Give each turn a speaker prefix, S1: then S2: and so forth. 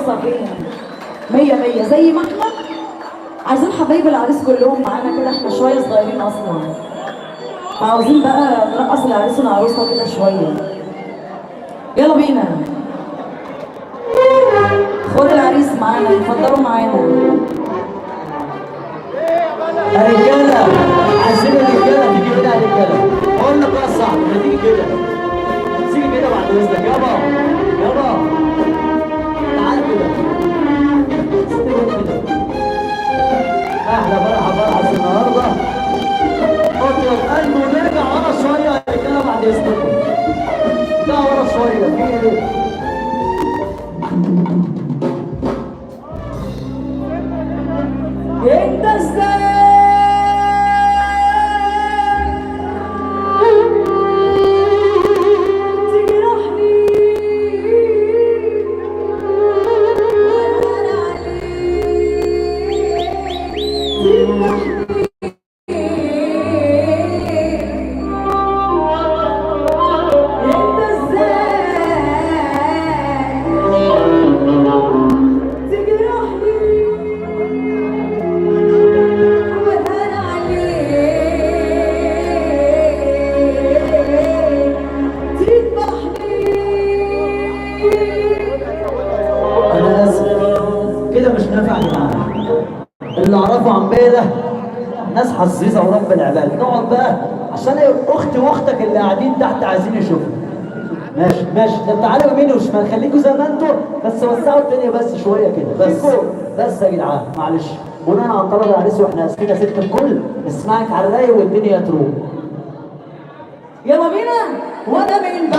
S1: العروسه فين؟ مية مية زي ما احنا عايزين حبايب العريس كلهم معانا كده، احنا شويه صغيرين اصلا، عاوزين بقى نرقص العريس والعروسه كده شويه. يلا بينا، خد العريس معانا، اتفضلوا معانا.
S2: رجاله عايزين الرجاله تيجي هنا يا رجاله. اقول لك يا صاحبي ما تيجي كده، تيجي كده بعد اذنك يابا. يابا تعال كده، احلى فرحه فرحه النهارده. اطلب قلب ونرجع ورا شويه يا رجاله بعد اذنكم. لا ورا شويه في ايه؟
S1: انت ازاي تجرحني وانا عليك انت ازاي تجرحني وانا عليك تذبحني.
S2: انا اسف كده مش نافع يا جماعه. اللي اعرفه عن بيه ده ناس حظيظه ورب العباد. نقعد بقى عشان اختي واختك اللي قاعدين تحت عايزين يشوفوا. ماشي ماشي، طب تعالوا يمين وشمال، خليكوا زي ما انتوا بس وسعوا الدنيا بس شويه كده بس. بس يا جدعان معلش، بناء على طلب العريس واحنا اسفين يا ست الكل، نسمعك على الرايق والدنيا تروح.
S1: يلا بينا. وانا من